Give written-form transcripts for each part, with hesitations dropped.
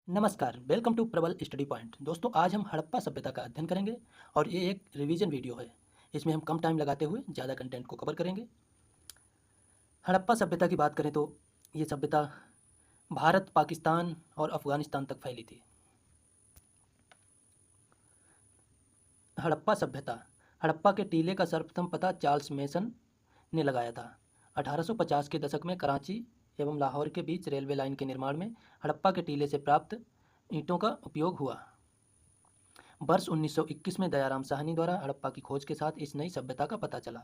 नमस्कार, welcome to प्रबल study point. दोस्तों, आज हम हड़प्पा सभ्यता का अध्ययन करेंगे और ये एक रिवीजन वीडियो है। इसमें हम कम टाइम लगाते हुए ज़्यादा कंटेंट को कवर करेंगे। हड़प्पा सभ्यता की बात करें तो ये सभ्यता भारत, पाकिस्तान और अफ़गानिस्तान तक फैली थी। हड़प्पा सभ्यता हड़प्पा के टीले का सर्वप्रथम पता चार्ल्स मेसन ने लगाया था। 1850 के दशक में कराची एवं लाहौर के बीच रेलवे लाइन के निर्माण में हड़प्पा के टीले से प्राप्त ईंटों का उपयोग हुआ। वर्ष 1921 में दयाराम साहनी द्वारा हड़प्पा की खोज के साथ इस नई सभ्यता का पता चला।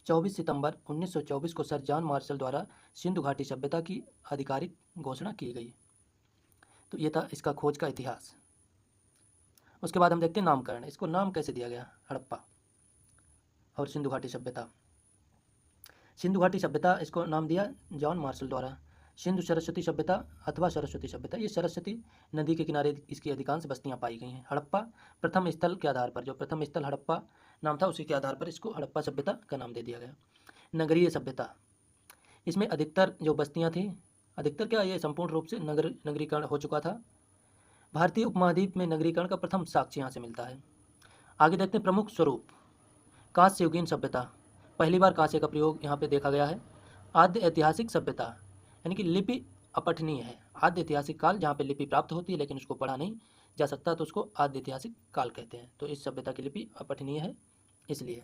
24 सितंबर 1924 को सर जॉन मार्शल द्वारा सिंधु घाटी सभ्यता की आधिकारिक घोषणा की गई। तो ये था इसका खोज का इतिहास। उसके बाद हम देखते हैं नामकरण। इसको नाम कैसे दिया गया, हड़प्पा और सिंधु घाटी सभ्यता। सिंधु घाटी सभ्यता इसको नाम दिया जॉन मार्शल द्वारा। सिंधु सरस्वती सभ्यता अथवा सरस्वती सभ्यता, ये सरस्वती नदी के किनारे इसकी अधिकांश बस्तियां पाई गई हैं। हड़प्पा प्रथम स्थल के आधार पर, जो प्रथम स्थल हड़प्पा नाम था उसी के आधार पर इसको हड़प्पा सभ्यता का नाम दे दिया गया। नगरीय सभ्यता, इसमें अधिकतर जो बस्तियां थीं, अधिकतर क्या, ये संपूर्ण रूप से नगरीकरण हो चुका था। भारतीय उपमहाद्वीप में नगरीकरण का प्रथम साक्ष्य यहाँ से मिलता है। आगे देखते हैं प्रमुख स्वरूप। कांस्य युगीन सभ्यता, पहली बार कांस्य का प्रयोग यहाँ पे देखा गया है। आद्य ऐतिहासिक सभ्यता, यानी कि लिपि अपठनीय है। आद्य ऐतिहासिक काल, जहाँ पे लिपि प्राप्त होती है लेकिन उसको पढ़ा नहीं जा सकता, तो उसको आद्य ऐतिहासिक काल कहते हैं। तो इस सभ्यता की लिपि अपठनीय है इसलिए।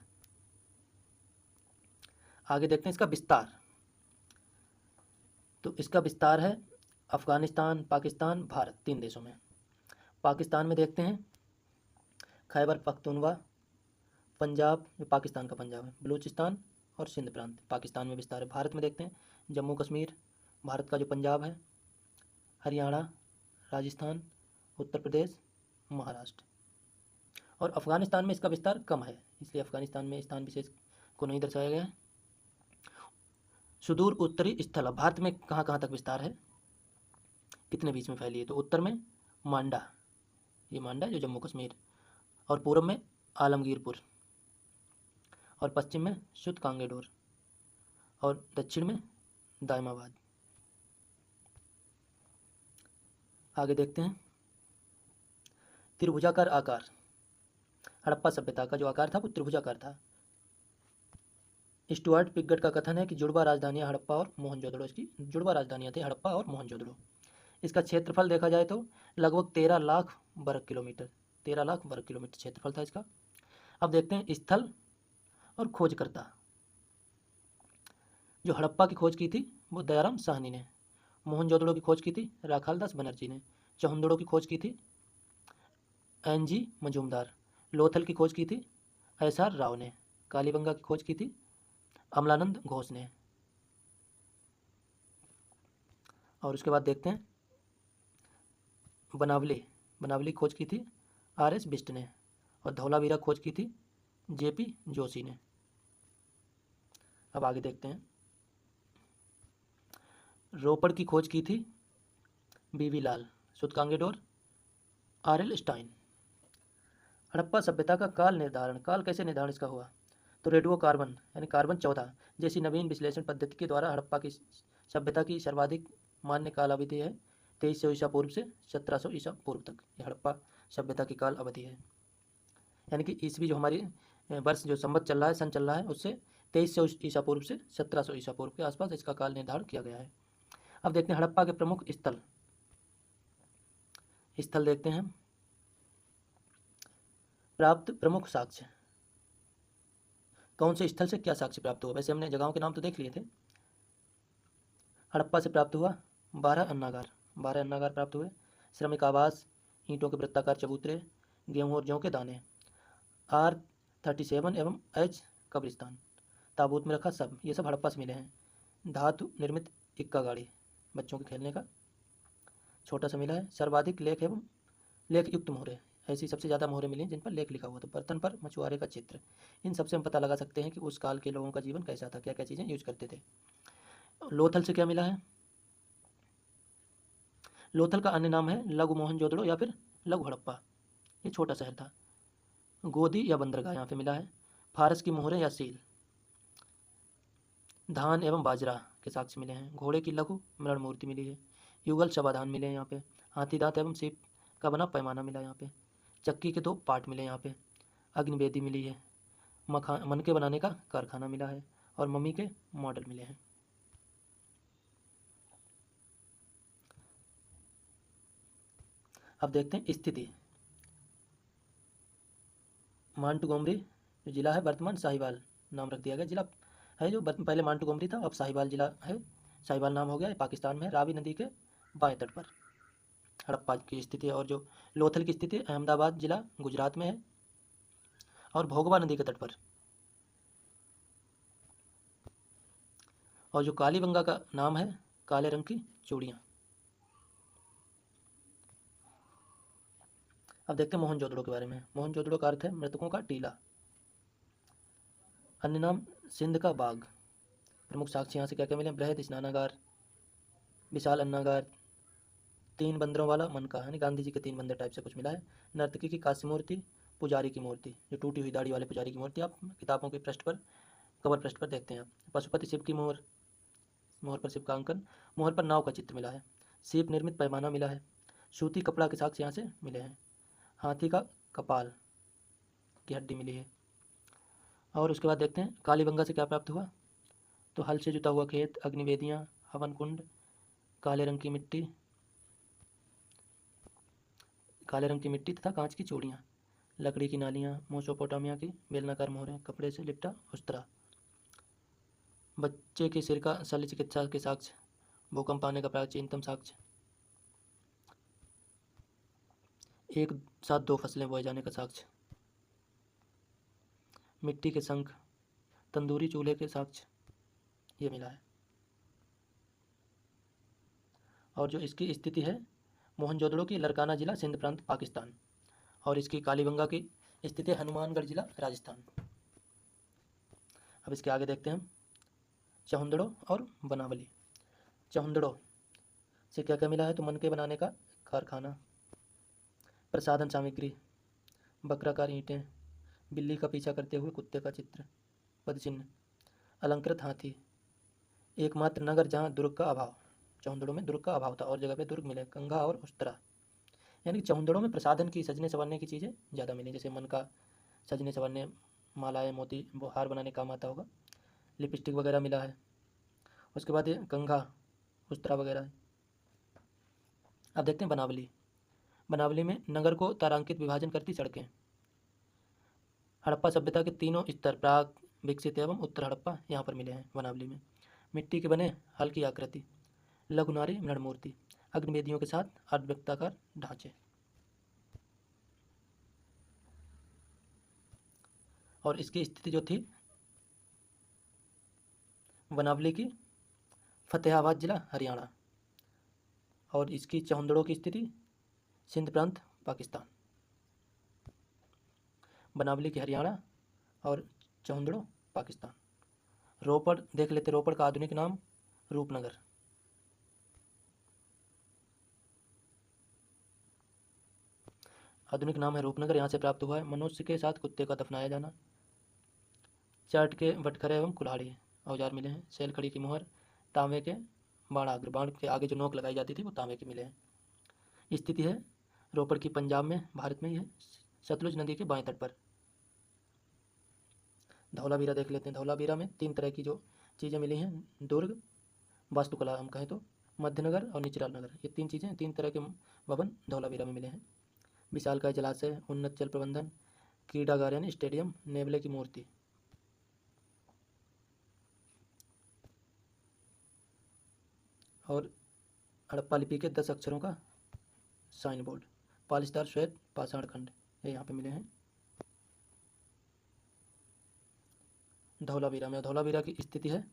आगे देखते हैं इसका विस्तार। तो इसका विस्तार है अफगानिस्तान, पाकिस्तान, भारत, 3 देशों में। पाकिस्तान में देखते हैं खैबर पख्तूनवा, पंजाब, जो पाकिस्तान का पंजाब है, बलूचिस्तान और सिंध प्रांत पाकिस्तान में विस्तार है। भारत में देखते हैं जम्मू कश्मीर, भारत का जो पंजाब है, हरियाणा, राजस्थान, उत्तर प्रदेश, महाराष्ट्र। और अफ़गानिस्तान में इसका विस्तार कम है, इसलिए अफ़गानिस्तान में स्थान विशेष को नहीं दर्शाया गया है। सुदूर उत्तरी स्थल, अब भारत में कहाँ कहाँ तक विस्तार है, कितने बीच में फैली है, तो उत्तर में मांडा, ये मांडा जो जम्मू कश्मीर, और पूर्व में आलमगीरपुर, और पश्चिम में शुद्ध कांगेडोर, और दक्षिण में दायमाबाद। आगे देखते हैं त्रिभुजाकार आकार। हड़प्पा सभ्यता का जो आकार था वो त्रिभुजाकार था। स्टुअर्ट पिगट का कथन है कि जुड़वा राजधानियां हड़प्पा और मोहनजोदड़ो, इसकी जुड़वा राजधानियां थी हड़प्पा और मोहनजोदड़ो। इसका क्षेत्रफल देखा जाए तो लगभग 13 लाख वर्ग किलोमीटर, 13 लाख वर्ग किलोमीटर क्षेत्रफल था इसका। अब देखते हैं स्थल और खोजकर्ता। जो हड़प्पा की खोज की थी वो दयाराम साहनी ने, मोहनजोदड़ो की खोज की थी राखालदास बनर्जी ने, चौहंदड़ो की खोज की थी एन.जी. मजूमदार, लोथल की खोज की थी एस.आर. राव ने, कालीबंगा की खोज की थी अमलानंद घोष ने। और उसके बाद देखते हैं बनावली, बनावली खोज की थी आर.एस. बिष्ट ने, और धौलावीरा खोज की थी जे.पी. जोशी ने। अब आगे देखते हैं रोपड़ की खोज की थी बी.वी. लाल, सुतकांगेडोर आर.एल. स्टाइन। हड़प्पा सभ्यता का काल निर्धारण, काल कैसे निर्धारण इसका हुआ, तो रेडियो कार्बन यानी कार्बन 14 जैसी नवीन विश्लेषण पद्धति के द्वारा हड़प्पा की सभ्यता की सर्वाधिक मान्य काल अवधि है 2300 ईसा पूर्व से 1700 ईसा पूर्व तक। ये हड़प्पा सभ्यता की काल अवधि है, यानी कि ईस्वी जो हमारी वर्ष जो संवत चल रहा है, सन चल रहा है, उससे 2300 ईसा पूर्व से 1700 ईसा पूर्व के आसपास इसका काल निर्धारण किया गया है। अब देखते हैं हड़प्पा के प्रमुख स्थल। स्थल देखते हैं प्राप्त प्रमुख साक्ष्य, कौन से स्थल से क्या साक्ष्य प्राप्त हुआ। वैसे हमने जगहों के नाम तो देख लिए थे। हड़प्पा से प्राप्त हुआ 12 अन्नागार, 12 अन्नागार प्राप्त हुए। श्रमिक आवास, ईंटों के वृत्ताकार चबूतरे, गेहूं और जौ के दाने, R37 एवं H कब्रिस्तान, ताबूत में रखा सब, ये सब हड़प्पा से मिले हैं। धातु निर्मित इक्का गाड़ी, बच्चों के खेलने का, छोटा सा मिला है। सर्वाधिक लेख एवं लेख युक्त मोहरे, ऐसी सबसे ज़्यादा मोहरे मिली हैं जिन पर लेख लिखा हुआ। तो बर्तन पर मछुआरे का चित्र, इन सबसे हम पता लगा सकते हैं कि उस काल के लोगों का जीवन कैसा था, क्या क्या चीज़ें यूज करते थे। लोथल से क्या मिला है, लोथल का अन्य नाम है लघु मोहनजोदड़ो या फिर लघु हड़प्पा, ये छोटा शहर था। गोदी या बंदरगाह यहाँ पे मिला है। फारस की मोहरें या सील, धान एवं बाजरा के साक्ष्य मिले हैं। घोड़े की लघु मृण मूर्ति मिली है। युगल शवाधान मिले हैं यहाँ पे। हाथी दांत एवं सीप का बना पैमाना मिला यहाँ पे। चक्की के 2 पार्ट मिले यहाँ पे। अग्निवेदी मिली है। मनके बनाने का कारखाना मिला है और मम्मी के मॉडल मिले हैं। अब देखते हैं स्थिति। मांटगोमरी जो जिला है वर्तमान साहिवाल नाम रख दिया गया। जिला है जो पहले मांटगोमरी था, अब साहिवाल जिला है, साहिवाल नाम हो गया। पाकिस्तान में है, रावी नदी के बाएं तट पर हड़प्पा की स्थिति है। और जो लोथल की स्थिति अहमदाबाद जिला गुजरात में है और भोगवा नदी के तट पर। और जो कालीबंगा का नाम है काले रंग की चूड़ियाँ। अब देखते हैं मोहनजोदड़ो के बारे में। मोहनजोदड़ो का अर्थ है मृतकों का टीला। अन्य नाम सिंध का बाग। प्रमुख साक्ष्य यहाँ से क्या क्या मिले? बृहद स्नानागार, विशाल अन्नागार, 3 बंदरों वाला मनका, यानी गांधी जी के 3 बंदर टाइप से कुछ मिला है। नर्तकी की कांस्य मूर्ति, पुजारी की मूर्ति, जो टूटी हुई दाढ़ी वाले पुजारी की मूर्ति आप किताबों के पृष्ठ पर, कवर पृष्ठ पर देखते हैं। पशुपति शिव की मोहर, मोहर पर शिव का अंकन, मोहर पर नाव का चित्र मिला है। सीप निर्मित पैमाना मिला है। सूती कपड़ा के साक्ष्य यहाँ से मिले हैं। हाथी का कपाल की हड्डी मिली है। और उसके बाद देखते हैं कालीबंगा से क्या प्राप्त हुआ। तो हल से जुता हुआ खेत, अग्निवेदियाँ, हवन कुंड, काले रंग की मिट्टी, काले रंग की मिट्टी तथा कांच की चूड़ियाँ, लकड़ी की नालियाँ, मेसोपोटामिया की बेलनाकार मोहरें, कपड़े से लिपटा उस्तरा, बच्चे के सिर का शल्य चिकित्सा के साक्ष्य, भूकंप आने का प्राचीनतम साक्ष्य, एक साथ 2 फसलें बोए जाने का साक्ष्य, मिट्टी के शंख, तंदूरी चूल्हे के साक्ष्य ये मिला है। और जो इसकी स्थिति है मोहनजोदड़ो की लरकाना जिला सिंध प्रांत पाकिस्तान, और इसकी कालीबंगा की स्थिति हनुमानगढ़ जिला राजस्थान। अब इसके आगे देखते हैं हम चहुंदड़ो और बनावली। चहुंदड़ो से क्या क्या मिला है? तो मनके बनाने का कारखाना, प्रसाधन सामग्री, बकराकार ईंटें, बिल्ली का पीछा करते हुए कुत्ते का चित्र, पदचिन्ह, अलंकृत हाथी, एकमात्र नगर जहाँ दुर्ग का अभाव। चहुंदड़ो में दुर्ग का अभाव था और जगह पे दुर्ग मिले, कंघा और उस्तरा। यानी कि चहुंदड़ो में प्रसाधन की, सजने संवरने की चीज़ें ज़्यादा मिली, जैसे मन का सजने संवरने, मालाएँ, मोती, वो हार बनाने काम आता होगा, लिपस्टिक वगैरह मिला है। उसके बाद ये कंघा, उस्तरा वगैरह है। अब देखते हैं बनावली। बनावली में नगर को तारांकित विभाजन करती सड़कें। हड़प्पा सभ्यता के 3 स्तर, प्राग, विकसित एवं उत्तर हड़प्पा यहाँ पर मिले हैं बनावली में। मिट्टी के बने हल की आकृति, लघुनारी मृणमूर्ति, अग्निवेदियों के साथ अर्धवृत्ताकार ढांचे। और इसकी स्थिति जो थी बनावली की फतेहाबाद जिला हरियाणा, और इसकी चहुंदड़ो की स्थिति सिंध प्रांत पाकिस्तान। बनावली की हरियाणा और चहुंदड़ो पाकिस्तान। रोपड़ देख लेते, रोपड़ का आधुनिक नाम रूपनगर। आधुनिक नाम है रूपनगर, यहाँ से प्राप्त हुआ है। मनुष्य के साथ कुत्ते का दफनाया जाना, चाट के बटखरे एवं कुल्हाड़ी औजार मिले हैं। सैल खड़ी की मोहर, तांबे के बाणाग्र, बाण के आगे जो नोक लगाई जाती थी वो तांबे के मिले हैं। स्थिति है रोपड़ की पंजाब में, भारत में ही है, सतलुज नदी के बाएं तट पर। धौलावीरा देख लेते हैं। धौलावीरा में 3 तरह की जो चीज़ें मिली हैं, दुर्ग, वास्तुकला हम कहें तो, मध्यनगर और निचराल नगर, ये 3 चीज़ें, 3 तरह के भवन धौलावीरा में मिले हैं। विशालकाय जलाशय, उन्नत जल प्रबंधन, क्रीडागार यानी स्टेडियम, नेवले की मूर्ति। और हड़प्पा लिपि के 10 अक्षरों का साइन बोर्ड, पालिशदार श्वेत पाषाण खंड ये यहाँ पे मिले हैं धौलावीरा में। धौलावीरा की स्थिति है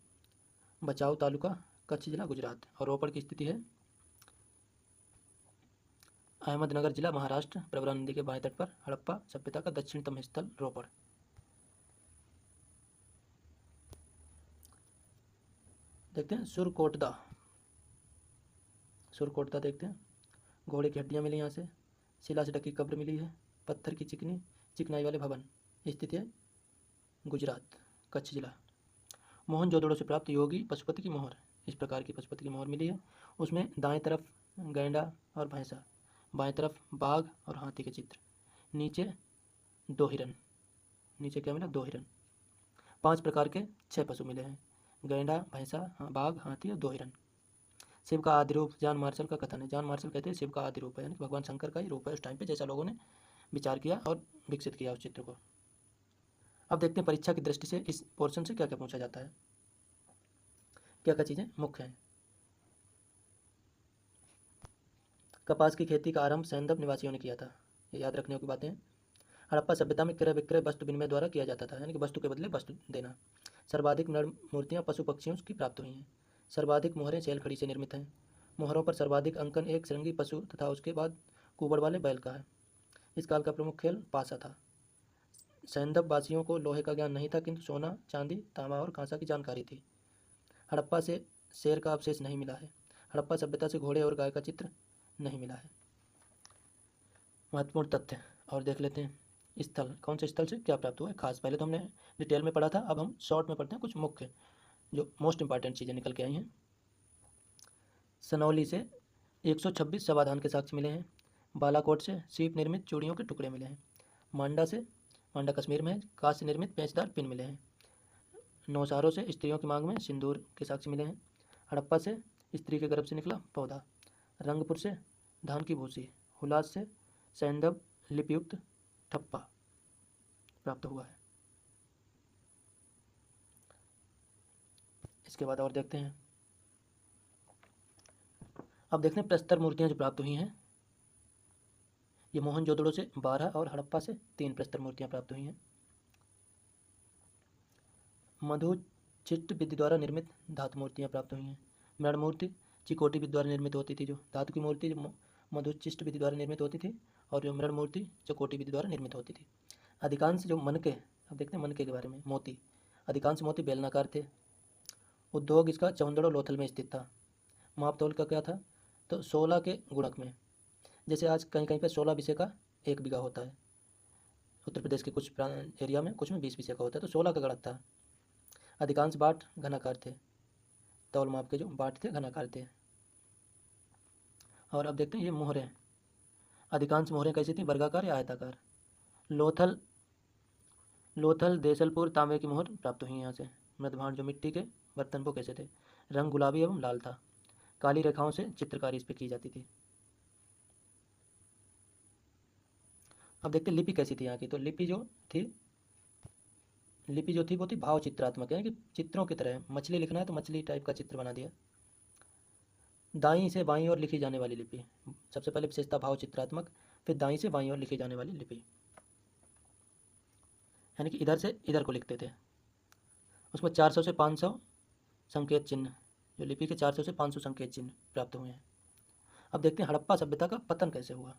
बचाव तालुका, कच्छ जिला गुजरात। और रोपड़ की स्थिति है अहमदनगर जिला महाराष्ट्र, प्रवरा नदी के बाएं तट पर। हड़प्पा सभ्यता का दक्षिणतम स्थल रोपड़। देखते हैं सुरकोटदा। सुरकोटदा देखते हैं। घोड़े की हड्डियाँ मिली यहाँ से, शिला से ढकी कब्र मिली है, पत्थर की चिकनाई वाले भवन। स्थित है गुजरात, कच्छ जिला। मोहनजोदड़ो से प्राप्त योगी पशुपति की मोहर, इस प्रकार की पशुपति की मोहर मिली है। उसमें दाएं तरफ गैंडा और भैंसा, बाएं तरफ बाघ और हाथी के चित्र, नीचे 2 हिरन, नीचे क्या मिला 2 हिरन। 5 प्रकार के 6 पशु मिले हैं, गैंडा, भैंसा, बाघ, हाथी और 2 हिरन। शिव का आदि रूप जॉन मार्शल का कथन है। जॉन मार्शल कहते हैं शिव का आदि रूप है, यानी भगवान शंकर का ही रूप है उस टाइम पे, जैसा लोगों ने विचार किया और विकसित किया उस चित्र को। अब देखते हैं परीक्षा की दृष्टि से इस पोर्शन से क्या क्या पूछा जाता है, क्या क्या चीज़ें मुख्य हैं। कपास की खेती का आरंभ सैंधव निवासियों ने किया था, ये याद रखने की बातें हैं। हड़प्पा सभ्यता में क्रय विक्रय वस्तु विनिमय द्वारा किया जाता था, यानी कि वस्तु के बदले वस्तु देना। सर्वाधिक नर मूर्तियाँ पशु पक्षियों की प्राप्त हुई हैं। सर्वाधिक मोहरें शैलखड़ी से निर्मित हैं। मोहरों पर सर्वाधिक अंकन एक श्रृंगी पशु तथा उसके बाद कुबड़ वाले बैल का है। इस काल का प्रमुख खेल पासा था। सैंधव वासियों को लोहे का ज्ञान नहीं था, किंतु सोना, चांदी, तांबा और कांसा की जानकारी थी। हड़प्पा से शेर का अवशेष नहीं मिला है। हड़प्पा सभ्यता से घोड़े और गाय का चित्र नहीं मिला है। महत्वपूर्ण तथ्य और देख लेते हैं। स्थल, कौन से स्थल से क्या प्राप्त हुआ है खास, पहले तो हमने डिटेल में पढ़ा था, अब हम शॉर्ट में पढ़ते हैं कुछ मुख्य जो मोस्ट इंपॉर्टेंट चीज़ें निकल के आई हैं। सनौली से 126 समाधान के साक्ष्य मिले हैं। बालाकोट से सीप निर्मित चूड़ियों के टुकड़े मिले हैं। मांडा से, मांडा कश्मीर में है, कांच से निर्मित पेचदार पिन मिले हैं। नौसारों से स्त्रियों की मांग में सिंदूर के साक्ष्य मिले हैं। हड़प्पा से स्त्री के गर्भ से निकला पौधा। रंगपुर से धान की भूसी। हुलास से सैंधव लिपियुक्त ठप्पा प्राप्त हुआ है। इसके बाद और देखते हैं। अब देखते हैं प्रस्तर मूर्तियां जो प्राप्त हुई हैं। ये मोहनजोदड़ो से 12 और हड़प्पा से 3 प्रस्तर मूर्तियां प्राप्त हुई हैं। मधुचिष्ट विधि द्वारा निर्मित धातु मूर्तियां प्राप्त हुई हैं। मृण मूर्ति चिकोटी विधि द्वारा निर्मित होती थी, जो धातु की मूर्ति जो मधुचिष्ट विधि द्वारा निर्मित होती थी, और जो मृण मूर्ति चकोटी विधि द्वारा निर्मित होती थी। अधिकांश जो मनके, अब देखते हैं मनके के बारे में। मोती, अधिकांश मोती बेलनाकार थे। उद्योग इसका चौंदड़ो लोथल में स्थित था। माप तौल का क्या था, तो 16 के गुणक में, जैसे आज कहीं कहीं पर 16 विषय का 1 बीघा होता है, उत्तर प्रदेश के कुछ एरिया में, कुछ में 20 विषय का होता है, तो 16 का गणक था। अधिकांश बाट घनाकार थे, तौल माप के जो बाट थे घनाकार थे। और अब देखते हैं ये मोहरें, अधिकांश मोहरें कैसी थी, वर्गाकार या आयताकार। लोथल, लोथल देसलपुर तांबे की मोहर प्राप्त हुई यहाँ से। मृदभांड जो मिट्टी के बर्तन वो कैसे थे, रंग गुलाबी एवं लाल था। काली रेखाओं से चित्रकारी इस पर की जाती थी। अब देखते हैं लिपि कैसी थी यहाँ की, तो लिपि जो थी, लिपि जो थी वो थी भाव चित्रात्मक, यानी कि चित्रों की तरह, मछली लिखना है तो मछली टाइप का चित्र बना दिया। दाईं से बाईं ओर लिखी जाने वाली लिपि, सबसे पहले विशेषता भाव चित्रात्मक, फिर दाईं से बाईं ओर लिखी जाने वाली लिपि, यानी कि इधर से इधर को लिखते थे। उसमें 400 से 500 संकेत चिन्ह, जो लिपि के 400 से 500 संकेत चिन्ह प्राप्त हुए हैं। अब देखते हैं हड़प्पा सभ्यता का पतन कैसे हुआ।